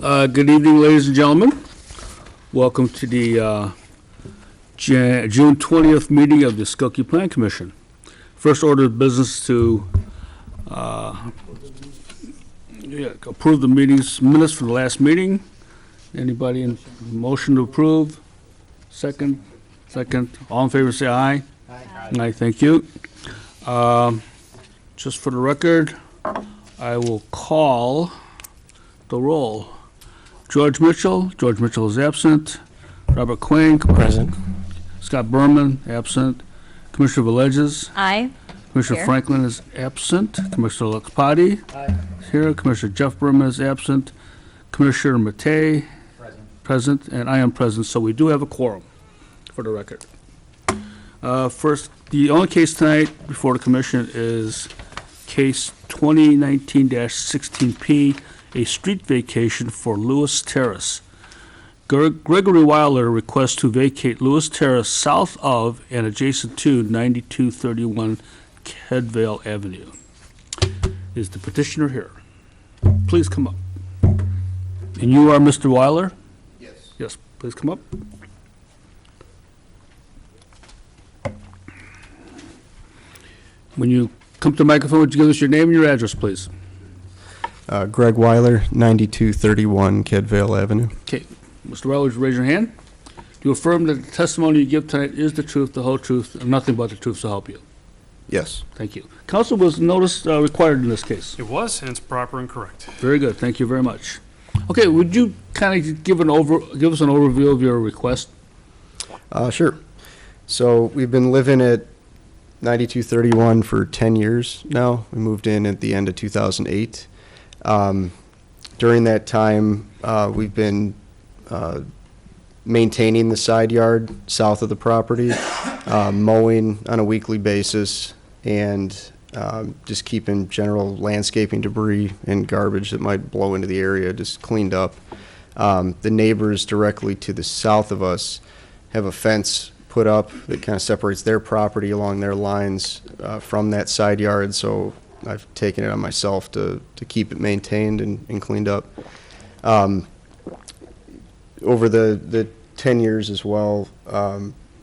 Good evening, ladies and gentlemen. Welcome to the June 20th meeting of the Skokie Plan Commission. First order of business to approve the minutes for the last meeting. Anybody in motion to approve? Second. All in favor, say aye. Aye, thank you. Just for the record, I will call the roll. George Mitchell is absent. Robert Quinn, Present. Scott Berman, absent. Commissioner Villegas. Aye. Commissioner Here. Franklin is absent. Commissioner Luxpati. Aye. Here. Commissioner Jeff Berman is absent. Commissioner Matei. Present. And I am present, so we do have a quorum, for the record. First, the only case tonight before the commission is case 2019-16P, a street vacation for Lewis Terrace. Gregory Weiler requests to vacate Lewis Terrace south of and adjacent to 9231 Kedvale Avenue. Is the petitioner here? Please come up. And you are Mr. Weiler? Yes. Yes, please come up. When you come to the microphone, would you give us your name and your address, please? Greg Weiler, 9231 Kedvale Avenue. Okay, Mr. Weiler, would you raise your hand? Do you affirm that the testimony you give tonight is the truth, the whole truth, and nothing but the truth to help you? Yes. Thank you. Counsel, was notice required in this case? It was, and it's proper and correct. Very good, thank you very much. Okay, would you kind of give us an overview of your request? Sure. So we've been living at 9231 for 10 years now. We moved in at the end of 2008. During that time, we've been maintaining the side yard south of the property, mowing on a weekly basis, and just keeping general landscaping debris and garbage that might blow into the area just cleaned up. The neighbors directly to the south of us have a fence put up that kind of separates their property along their lines from that side yard, so I've taken it on myself to keep it maintained and cleaned up. Over the 10 years as well,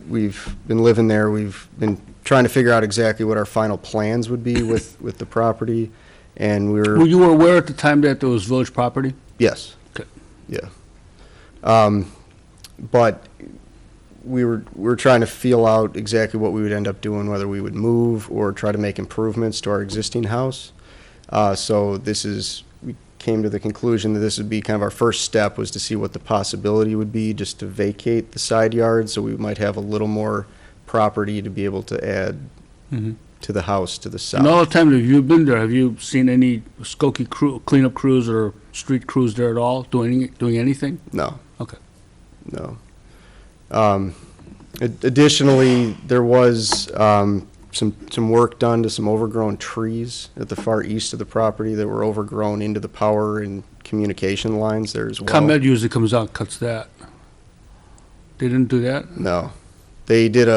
we've been living there. We've been trying to figure out exactly what our final plans would be with the property, and Were you aware at the time that there was village property? Yes. Okay. Yeah. But we were trying to feel out exactly what we would end up doing, whether we would move or try to make improvements to our existing house. So we came to the conclusion that this would be kind of our first step, was to see what the possibility would be just to vacate the side yard, so we might have a little more property to be able to add to the house to the south. And all the time that you've been there, have you seen any Skokie cleanup crews or street crews there at all, doing anything? No. Okay. No. Additionally, there was some work done to some overgrown trees at the far east of the property that were overgrown into the power and communication lines there as well. ComEd usually comes out and cuts that. They didn't do that? No. They did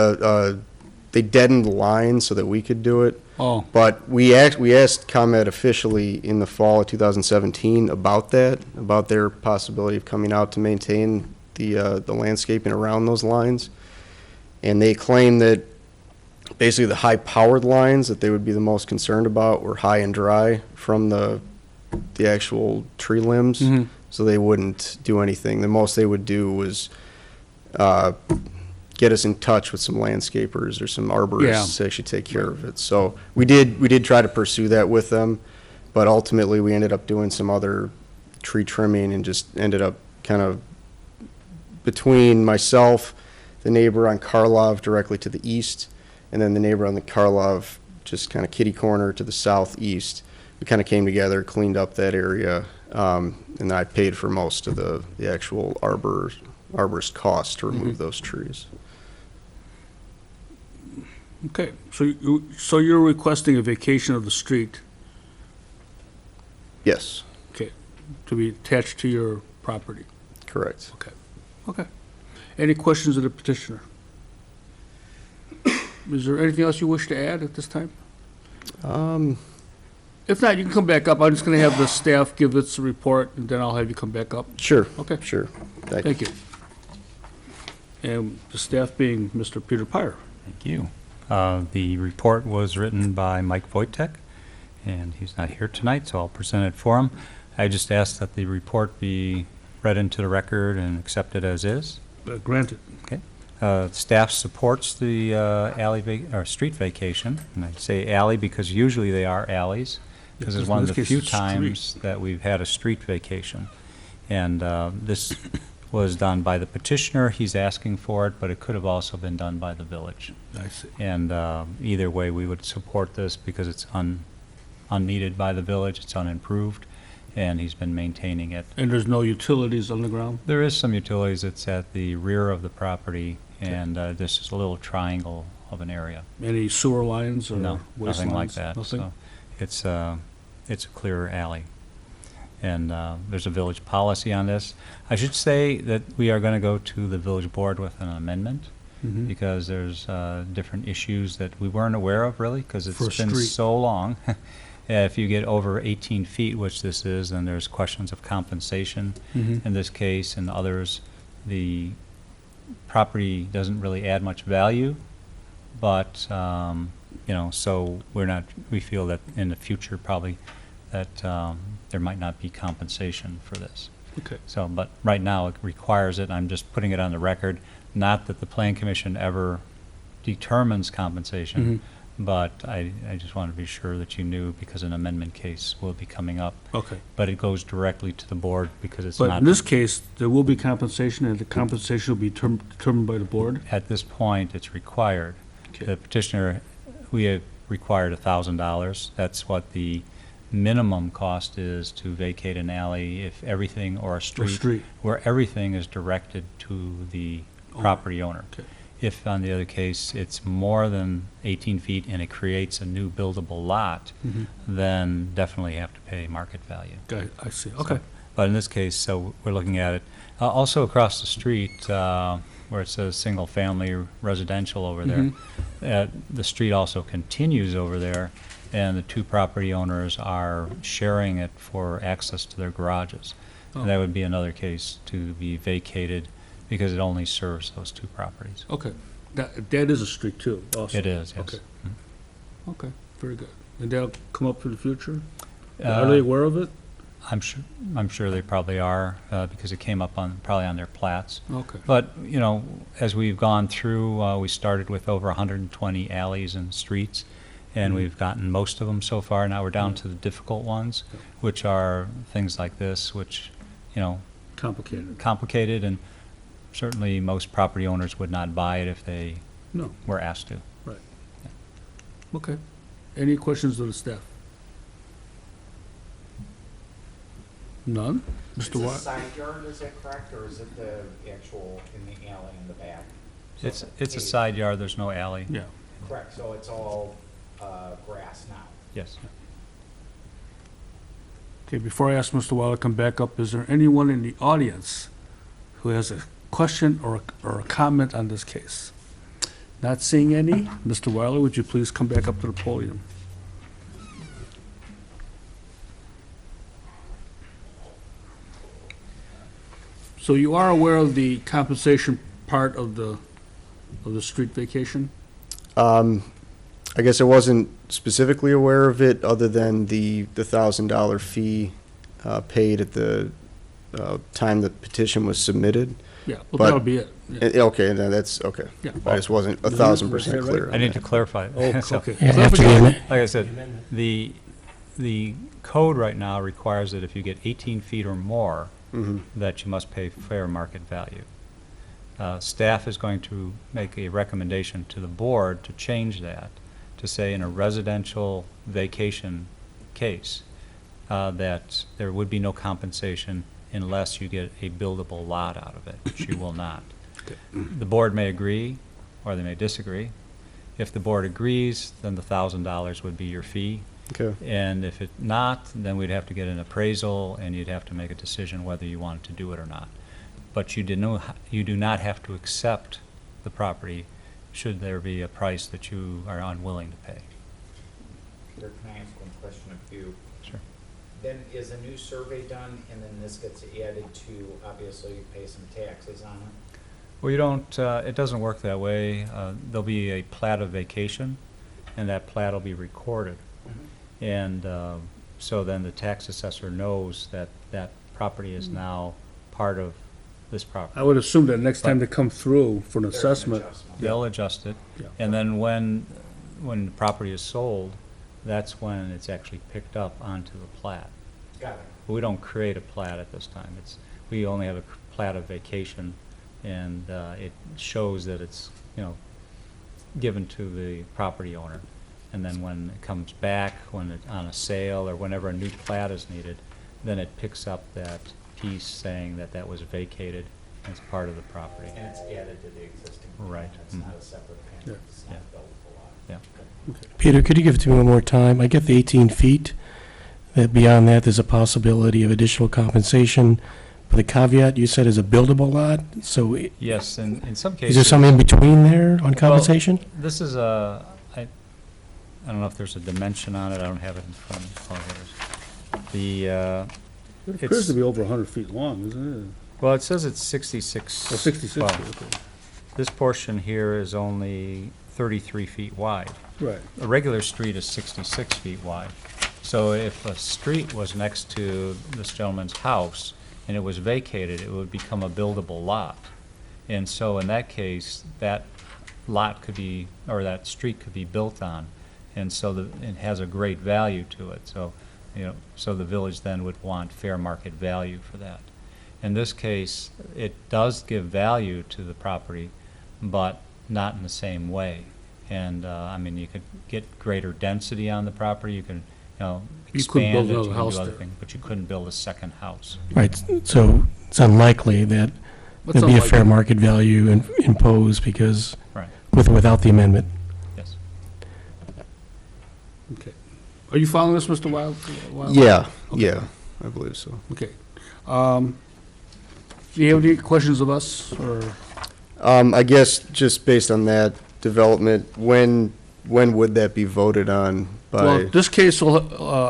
they deadened the line so that we could do it. Oh, But we asked ComEd officially in the fall of 2017 about their possibility of coming out to maintain the landscaping around those lines. And they claimed that basically the high-powered lines that they would be the most concerned about were high and dry from the actual tree limbs, so they wouldn't do anything. The most they would do was get us in touch with some landscapers or some arborists to actually take care of it. So we did try to pursue that with them, but ultimately we ended up doing some other tree trimming and just ended up kind of between myself, the neighbor on Karlov directly to the east, and then the neighbor on the Karlov just kind of kitty corner to the southeast. We kind of came together, cleaned up that area, and I paid for most of the actual arborist costs to remove those trees. okay. So you're requesting a vacation of the street, Yes, to be attached to your property? correct. Okay. Any questions of the petitioner? Is there anything else you wish to add at this time? If not, you can come back up. I'm just going to have the staff give its report, and then I'll have you come back up. Sure. Okay. Sure. Thank you. And the staff being Mr. Peter Pyre. Thank you. The report was written by Mike Wojtek, and he's not here tonight, so I'll present it for him. I just ask that the report be read into the record and accepted as is. Granted. Okay. Staff supports the or street vacation, and I say alley because usually they are alleys, because it's in one of this the case few it's street. times that we've had a street vacation. And this was done by the petitioner. He's asking for it, but it could have also been done by the village. I see. And either way, we would support this because it's unneeded by the village, it's unimproved, and he's been maintaining it. And there's no utilities on the ground? There is some utilities. It's at the rear of the property, and this is a little triangle of an area. Any sewer lines or No, waste nothing like lines? that. Nothing? So it's a clear alley. And there's a village policy on this. I should say that we are going to go to the village board with an amendment, Mhm. because there's different issues that we weren't aware of, really, because For a it's been street. so long. If you get over 18 feet, which this is, then there's questions of compensation. Mhm. In this case and others, the property doesn't really add much value, but, so we feel that in the future probably that there might not be compensation for this. Okay. So, but right now it requires it. I'm just putting it on the record, not that the Plan Commission ever determines compensation, but I just want to be sure that you knew, because an amendment case will be coming up. Okay. But it goes directly to the board because it's not. But in this case, there will be compensation, and the compensation will be determined by the board? At this point, it's required. Okay. The petitioner, we have required $1,000. That's what the minimum cost is to vacate an alley if everything, or a street, street. where everything is directed to the property owner. Okay. If, on the other case, it's more than 18 feet and it creates a new buildable lot, Mhm. then definitely you have to pay market value. Okay, I see. Okay. But in this case, so we're looking at it. Also across the street, where it says single-family residential over there, the street also continues over there, and the two property owners are sharing it for access to their garages. Oh. And that would be another case to be vacated, because it only serves those two properties. Okay. That is a street too, also? It is, yes. Okay. Mhm. Okay, very good. And that'll come up in the future? Uh, Are they aware of it? I'm sure they probably are, because it came up probably on their plats. Okay. But, as we've gone through, we started with over 120 alleys and streets, and we've gotten most of them so far. Now we're down to the difficult ones, which are things like this, which, Complicated? complicated, and certainly most property owners would not buy it if they No. were asked to. Right. Okay. Any questions of the staff? None? It's Mr. a Watt? side yard, is that correct, or is it the actual in the alley in the back? So It's a paved. side yard, there's no alley. Yeah. Correct, so it's all grass now. Yes. Okay, before I ask Mr. Waller to come back up, is there anyone in the audience who has a question or a comment on this case? Not seeing any. Mr. Weiler, would you please come back up to the podium? So you are aware of the compensation part of the street vacation? I guess I wasn't specifically aware of it, other than the $1,000 fee paid at the time the petition was submitted. Yeah, well, But- that'll be it. Yeah. Okay, then that's, okay. Yeah. I just wasn't Is that 1,000% right? clear I on need that. to clarify. Oh, So, okay. like I said, the code right now requires that if you get 18 feet or more, Mhm. that you must pay fair market value. Staff is going to make a recommendation to the board to change that, to say in a residential vacation case, that there would be no compensation unless you get a buildable lot out of it, which you will not. Okay. The board may agree, or they may disagree. If the board agrees, then the $1,000 would be your fee. Okay, And if it not, then we'd have to get an appraisal, and you'd have to make a decision whether you wanted to do it or not. But you do not have to accept the property should there be a price that you are unwilling to pay. Or can I ask one question of you? Sure. Then is a new survey done, and then this gets added to, obviously, you pay some taxes on it? Well, you don't, it doesn't work that way. There'll be a plat of vacation, and that plat will be recorded. And so then the tax assessor knows that that property is now part of this property. I would assume that next time they come through for an There's an assessment, adjustment. They'll adjust it, Yeah. and then when the property is sold, that's when it's actually picked up onto the plat. Got it. We don't create a plat at this time. We only have a plat of vacation, and it shows that it's, given to the property owner. And then when it comes back, on a sale, or whenever a new plat is needed, then it picks up that piece saying that that was vacated as part of the property. And it's added to the existing. plan. Right. It's not Mhm. a separate Yeah. plan, it's not a buildable lot. Yeah. Peter, could you give it to me one more time? I get the 18 feet, that beyond that, there's a possibility of additional compensation. But the caveat you said is a buildable lot, so Yes, and in some is cases. there some in between there on compensation? This is I don't know if there's a dimension on it. I don't have it in front of me. Oh, here it is. it appears It's- to be over 100 feet long, isn't it? Well, it says it's 66. Oh, 66 well, feet, okay. This portion here is only 33 feet wide. Right. A regular street is 66 feet wide. So if a street was next to this gentleman's house and it was vacated, it would become a buildable lot. And so in that case, that lot could be, or that street could be built on. And so it has a great value to it. So, so the village then would want fair market value for that. In this case, it does give value to the property, but not in the same way. And, you could get greater density on the property, you can, You couldn't expand build it, you another can house do other there. things, but you couldn't build a second house. Right, so it's unlikely that What's there'd be a unlikely? fair market value imposed because, Right, with or without the amendment. yes. Okay. Are you following this, Mr. Wild? Yeah, Okay. yeah, I believe so. Okay. Do you have any questions of us, or? I guess just based on that development, when would that be voted on Well, by? this case will,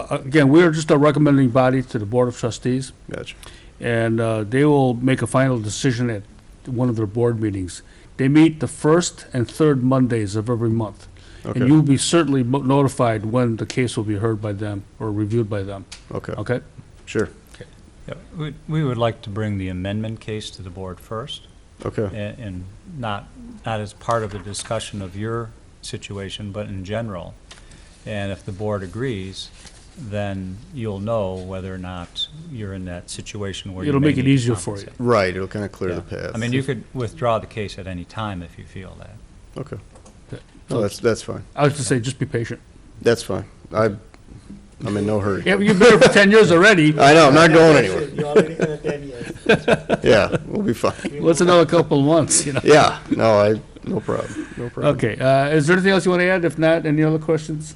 again, we're just a recommending body to the Board of Trustees, Gotcha. and they will make a final decision at one of their board meetings. They meet the first and third Mondays of every month. And Okay, you'll be certainly notified when the case will be heard by them or reviewed by them, okay, okay? sure, Yeah, we would like to bring the amendment case to the board first, okay, and not as part of the discussion of your situation, but in general. And if the board agrees, then you'll know whether or not you're in that situation where you It'll may make it need to easier for you. compensate. right, it'll kind of clear Yeah. the path. You could withdraw the case at any time if you feel that. Okay, Okay. no, that's fine, I was to say, just be patient. that's fine, I'm in no hurry. Yeah, you've been here for 10 years already. I know, I'm not going anywhere, You already got 10 years. yeah, we'll be fine, What's another couple of months, yeah, no, no problem, no problem. Okay, is there anything else you want to add? If not, any other questions?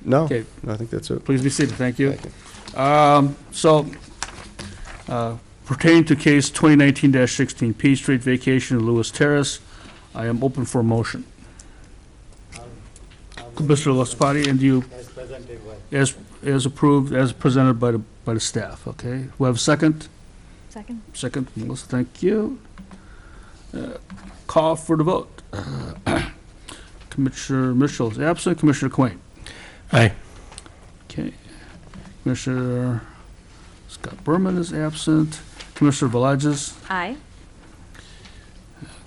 No, Okay. I think that's it. Please be seated, thank you. Thank you. Pertaining to case 2019-16 P Street Vacation, Lewis Terrace, I am open for a motion. Mr. Laspati, and you, As presented by. as approved, as presented by the staff, okay? We have a second? Second. Second, Melissa, thank you. Call for the vote. Commissioner Mitchell is absent, Commissioner Quain. Aye. Okay. Commissioner Scott Berman is absent. Commissioner Velages. Aye.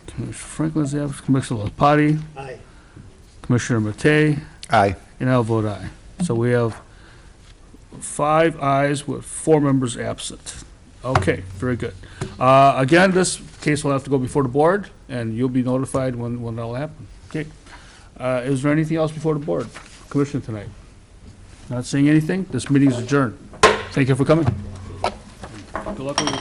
Commissioner Franklin is absent. Commissioner Lapati. Aye. Commissioner Matei. Aye. And I'll vote aye. So we have 5 ayes with 4 members absent. Okay, very good. Again, this case will have to go before the board, and you'll be notified when that'll happen. Okay. Is there anything else before the board? Commissioner tonight? Not seeing anything? This meeting is adjourned. Thank you for coming. Good luck with your